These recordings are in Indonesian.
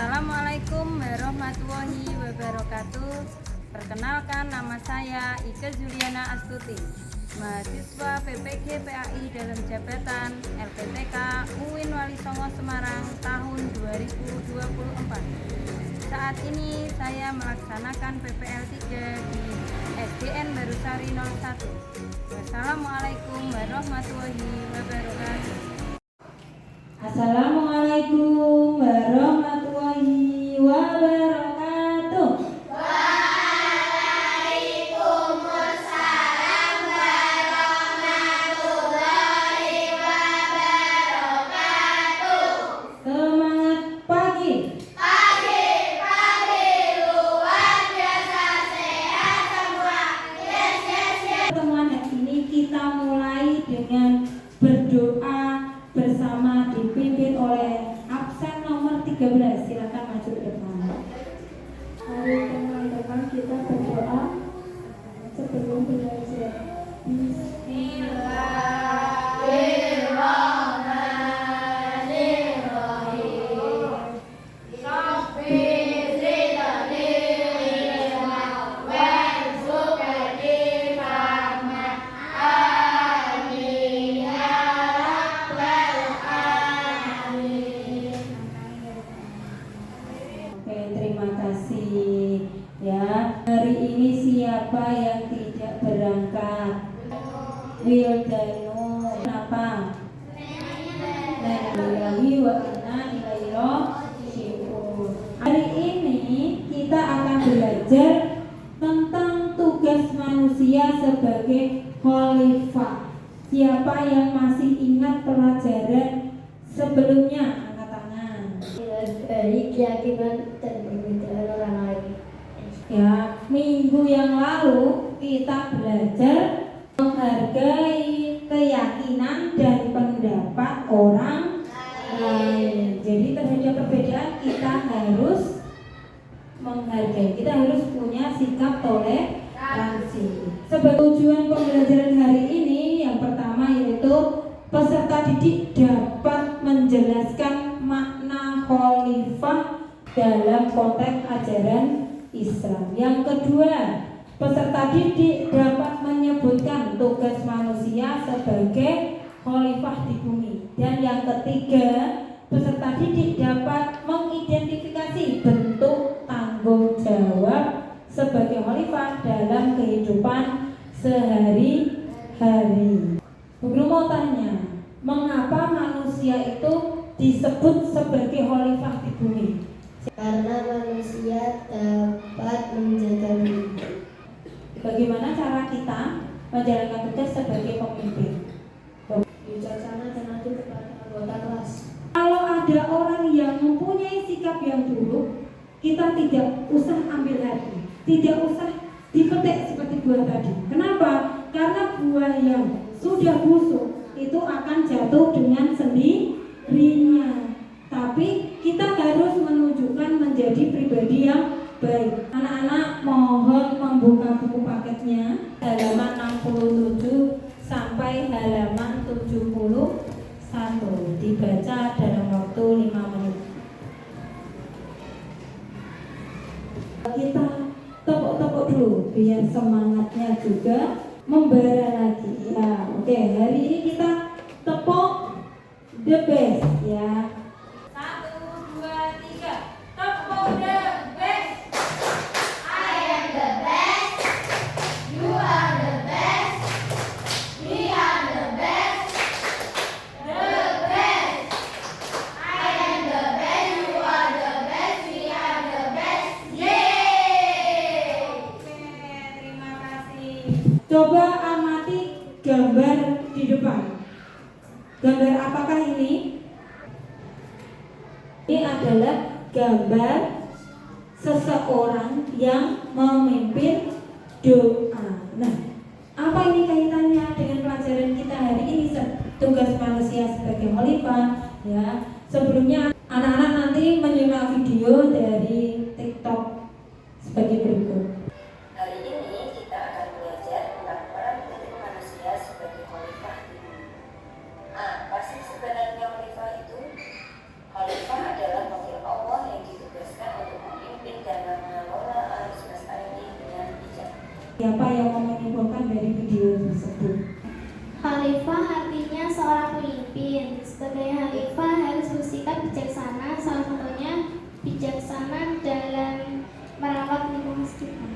Assalamualaikum warahmatullahi wabarakatuh. Perkenalkan, nama saya Ike Juliana Astuti, mahasiswa PPG PAI dalam jabatan LPTK UIN Wali Songo Semarang tahun 2024. Saat ini saya melaksanakan PPL 3 di SDN Barusari 01. Wassalamualaikum warahmatullahi wabarakatuh. Assalamualaikum warahmatullahi wabarakatuh. Waalaikumsalam warahmatullahi wabarakatuh. Semangat pagi. Pagi luar biasa, sehat semua. Yes, yes, yes. Pertemuan hari ini kita mulai dengan berdoa bersama dipimpin oleh absen nomor 13. Silakan maju ke depan. Mari teman-teman kita berdoa sebelum belajar. Bismillahirrahmanirrahim. Rabbi zidni ilma warzuqni fahma. Amin ya rabbal alamin. Oke, terima kasih ya. Hari ini siapa yang tidak berangkat? Wildanu. Kenapa? Alhamdulillahi wa inna ilaihi raji'un. Hari ini kita akan belajar tentang tugas manusia sebagai khalifah. Siapa yang masih ingat pelajaran sebelumnya? Angkat tangan. Dari keyakinan dan perbedaan orang lain. Ya, minggu yang lalu kita belajar menghargai keyakinan dan pendapat orang lain. Jadi terhadap perbedaan kita harus menghargai. Kita harus punya sikap toleransi. Sebagai tujuan pembelajaran hari ini, yang pertama yaitu peserta didik dapat menjelaskan makna khalifah dalam konteks ajaran Islam. Yang kedua, peserta didik dapat menyebutkan tugas manusia sebagai khalifah di bumi. Dan yang ketiga, peserta didik dapat mengidentifikasi bentuk tanggung jawab sebagai khalifah dalam kehidupan sehari-hari. Bu Guru mau tanya, mengapa manusia itu disebut sebagai khalifah di bumi? Karena manusia dapat menjaga bumi. Bagaimana cara kita menjalankan tugas sebagai pemimpin? Bijaksana dan adil kepada anggota kelas. Kalau ada orang yang mempunyai sikap yang buruk, kita tidak usah ambil hati, tidak usah dipetik seperti buah tadi. Kenapa? Karena buah yang sudah busuk itu akan jatuh dengan sendirinya. Tapi kita harus menunjukkan menjadi pribadi yang baik. Anak-anak mohon membuka buku paketnya halaman 67 sampai halaman 71. Dibaca dalam waktu 5 menit. Kita tepuk-tepuk dulu biar semangatnya juga membara lagi. Ya, oke. Hari ini kita tepuk the best ya. 1, 2, 3. Tepuk the best. I am the best. You are the best. We are the best. The best. I am the best. You are the best. We are the best. Yeay. Oke, terima kasih. Coba amati gambar di depan. Gambar apakah ini? Ini adalah gambar seseorang yang memimpin doa. Nah, apa ini kaitannya dengan pelajaran kita hari ini? Tugas manusia sebagai khalifah. Ya, sebelumnya anak-anak nanti menyimak video dari TikTok sebagai berikut. Hari ini kita akan belajar tentang peran penting manusia sebagai khalifah di bumi. Apa sih sebenarnya khalifah itu? Khalifah adalah wakil Allah yang ditugaskan Siapa yang mau menyimpulkan dari video tersebut? Khalifah artinya seorang pemimpin. Sebagai khalifah harus bersikap bijaksana, salah satunya bijaksana dalam merawat lingkungan sekitar.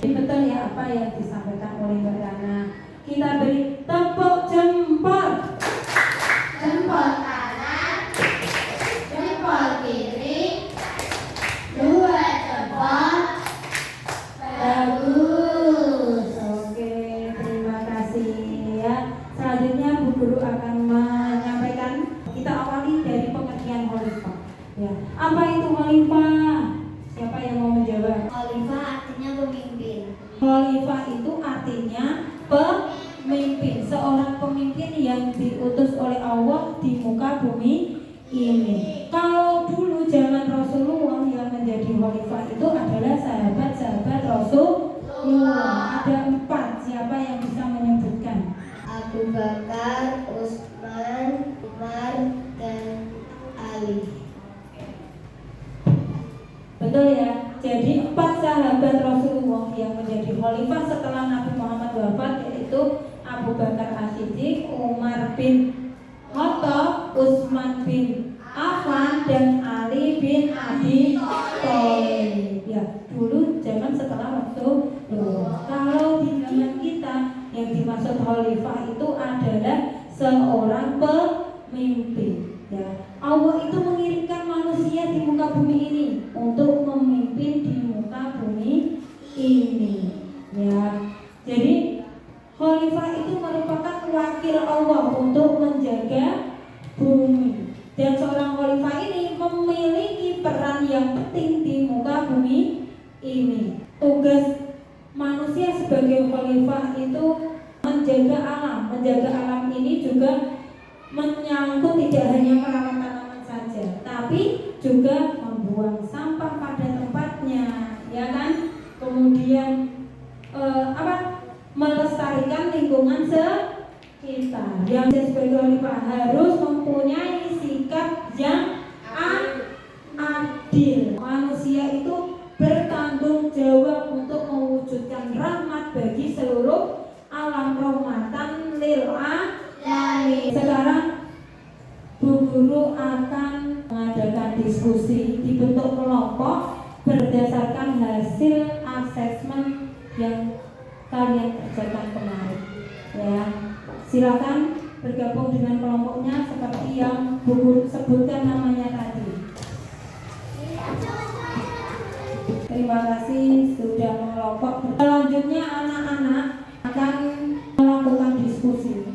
Betul ya apa yang disampaikan oleh Mbak Rana. Kita beri tepuk jempol. Jempol kanan, jempol kiri, dua jempol. Bagus. Oke, terima kasih ya. Selanjutnya Bu Guru akan menyampaikan. Kita awali dari pengertian khalifah. Ya, apa itu khalifah? Siapa yang mau menjawab? Khalifah artinya pemimpin. Khalifah itu artinya pemimpin, seorang pemimpin yang diutus oleh Allah di muka bumi ini. Kalau dulu zaman Rasulullah yang menjadi khalifah itu adalah sahabat-sahabat Rasulullah. Ada 4. Siapa yang bisa menyebutkan? Abu Bakar, Utsman, Umar, dan Ali. Betul ya. Jadi 4 sahabat Rasulullah yang menjadi khalifah setelah Nabi Muhammad wafat, yaitu Abu Bakar As-Siddiq, Umar bin Khattab, Utsman bin Affan, dan Ali bin Abi Thalib. Ya, dulu zaman setelah Rasulullah. Kalau di zaman kita yang dimaksud khalifah itu adalah seorang pemimpin. Ya, Allah itu mengirimkan manusia di muka bumi ini untuk memimpin di muka bumi ini. Ya, jadi khalifah itu merupakan wakil Allah untuk menjaga bumi. Dan seorang khalifah ini memiliki peran yang penting di muka bumi ini. Tugas manusia sebagai khalifah itu menjaga alam. Menjaga alam ini juga menyangkut tidak hanya merawat tanaman saja, tapi juga membuang sampah pada tempatnya, ya kan? Kemudian melestarikan lingkungan sekitar. Yang sebagai khalifah harus mempunyai sikap yang adil. Manusia itu bertanggung jawab untuk mewujudkan rahmat bagi seluruh alam, rahmatan lil alamin. Sekarang Bu Guru akan mengadakan diskusi dibentuk kelompok berdasarkan hasil asesmen yang kalian kerjakan kemarin. Ya, silakan bergabung dengan kelompoknya seperti yang Bu Guru sebutkan namanya tadi. Terima kasih sudah mengelompok. Selanjutnya anak-anak akan melakukan diskusi.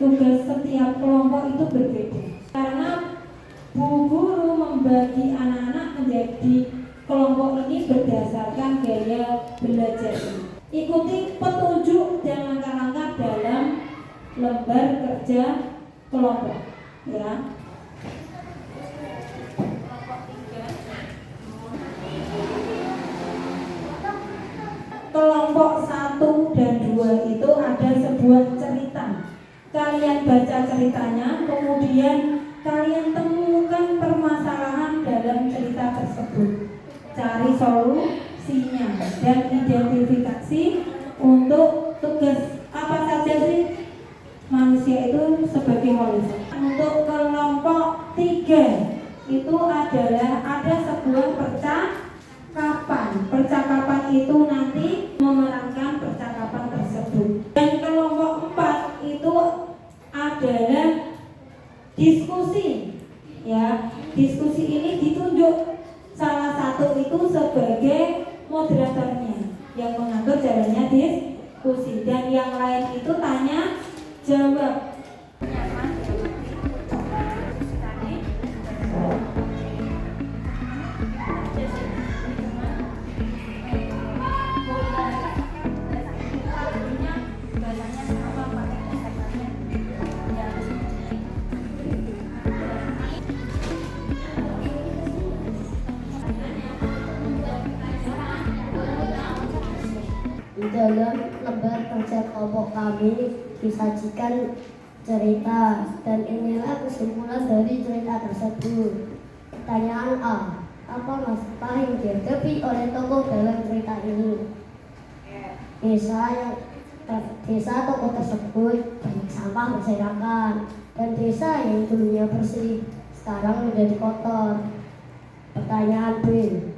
Tugas setiap kelompok itu berbeda karena Bu Guru membagi anak-anak menjadi kelompok ini berdasarkan gaya belajar. Ikuti petunjuk dan langkah-langkah dalam lembar kerja kelompok, ya. Kelompok 1 dan 2 itu ada sebuah cerita. Kalian baca ceritanya, kemudian kalian temukan permasalahan dalam cerita tersebut. Cari solusinya dan identifikasi untuk tugas apa saja sih manusia itu sebagai khalifah. Untuk kelompok 3 itu adalah ada sebuah percakapan. Percakapan itu nanti memerankan percakapan tersebut. Dan kelompok 4 itu adalah diskusi. Ya, diskusi ini ditunjuk salah satu itu sebagai moderatornya yang mengatur jalannya diskusi, dan yang lain itu tanya jawab. Di dalam lembar kerja kelompok kami disajikan cerita, dan inilah kesimpulan dari cerita tersebut. Pertanyaan A. Apa masalah yang dihadapi oleh tokoh dalam cerita ini? Desa toko tersebut banyak sampah berserakan, dan desa yang dulunya bersih sekarang menjadi kotor. Pertanyaan B.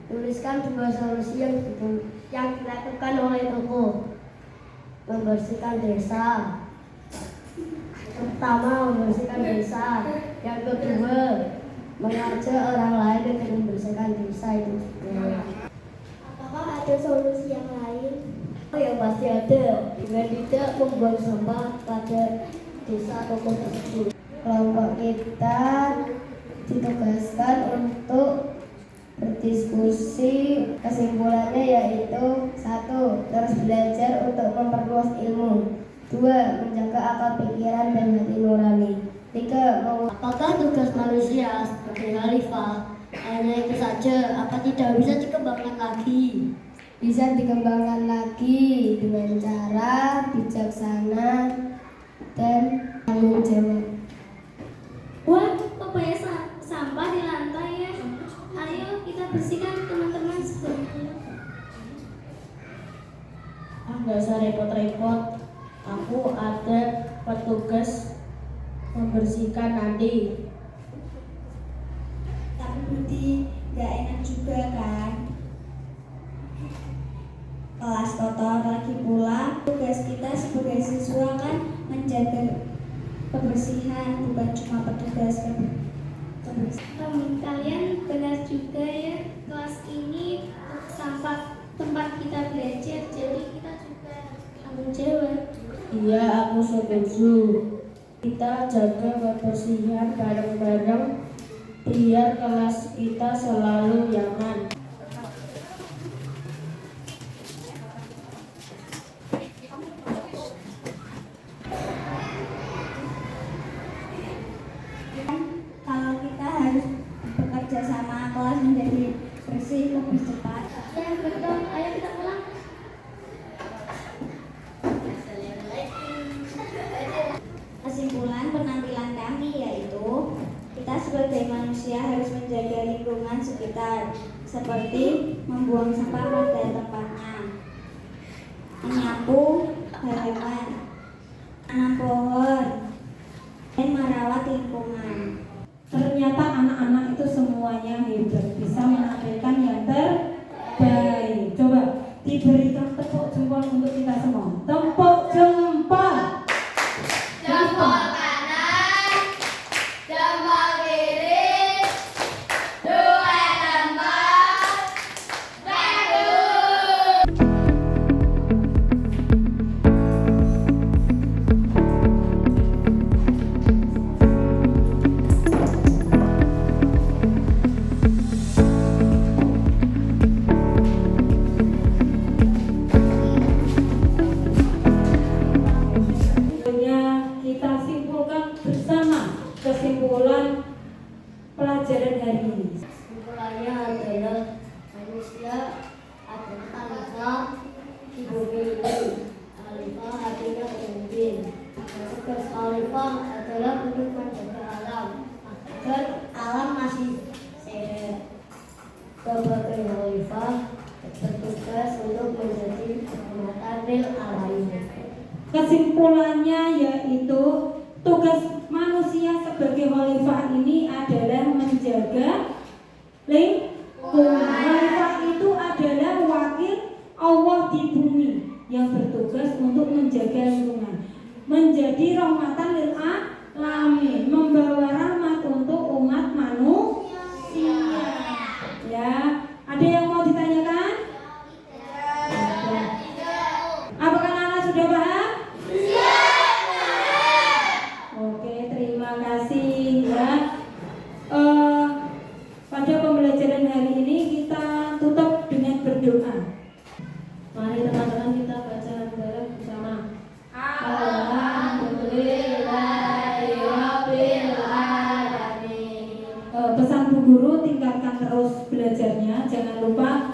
Tuliskan 2 solusi yang dilakukan oleh toko membersihkan desa. Pertama, membersihkan desa. Yang kedua, mengajak orang lain untuk membersihkan desa itu juga. Apakah ada solusi yang lain? Oh, yang pasti ada, dengan tidak membuang sampah pada desa toko tersebut. Kelompok kita ditugaskan untuk berdiskusi. Kesimpulannya yaitu 1. Terus belajar untuk memperluas ilmu. 2. Menjaga akal pikiran dan hati nurani. 3. Apakah tugas manusia sebagai khalifah hanya itu saja? Apa tidak bisa dikembangkan lagi? Bisa dikembangkan lagi dengan cara bijaksana dan tanggung jawab. Wah, kok banyak sampah di lantai ya? Ayo kita bersihkan teman-teman sebelumnya. Nggak usah repot-repot. Aku ada petugas membersihkan nanti. Tapi Budi, gak enak juga kan? Kelas kotor lagi pula. Tugas kita sebagai siswa kan menjaga kebersihan, bukan cuma petugas kebersihan. Kalian benar juga ya, kelas ini tempat kita belajar, jadi kita juga tanggung jawab. Iya, aku setuju. Kita jaga kebersihan bareng-bareng biar kelas kita selalu nyaman. Kalau kita harus bekerja sama, kelas menjadi bersih lebih cepat. Ya betul, ayo kita pulang. Kesimpulan penampilan kami yaitu kita sebagai manusia harus menjaga lingkungan sekitar, seperti membuang sampah pada tempatnya, menyapu halaman, menanam pohon, dan merawat lingkungan. Ternyata anak-anak itu semuanya hebat, bisa menampilkan yang terbaik. Coba diberikan tepuk jempol untuk kita semua. Tepuk jempol. Jempol kanan, jempol kiri, 2 jempol, Kita simpulkan bersama kesimpulan pelajaran hari ini. Kesimpulannya adalah manusia adalah khalifah di bumi ini. Khalifah artinya pemimpin. Tugas khalifah adalah untuk menjaga alam agar alam masih sehat. Sebagai khalifah bertugas untuk menjadi rahmatan lil alamin. Kesimpulannya yaitu tugas manusia sebagai khalifah ini adalah menjaga lingkungan. Khalifah itu adalah wakil Allah di bumi yang bertugas untuk menjaga lingkungan, menjadi rahmatan lil alamin, membawa rahmat untuk umat manusia. Ya, ada yang mau ditanyakan? Apakah anak sudah paham? Oke, terima kasih ya. Pada pembelajaran hari ini kita tutup dengan berdoa. Mari teman-teman kita baca bareng bersama. Alhamdulillahirabbil alamin. Pesan Bu Guru, tingkatkan terus belajarnya, jangan lupa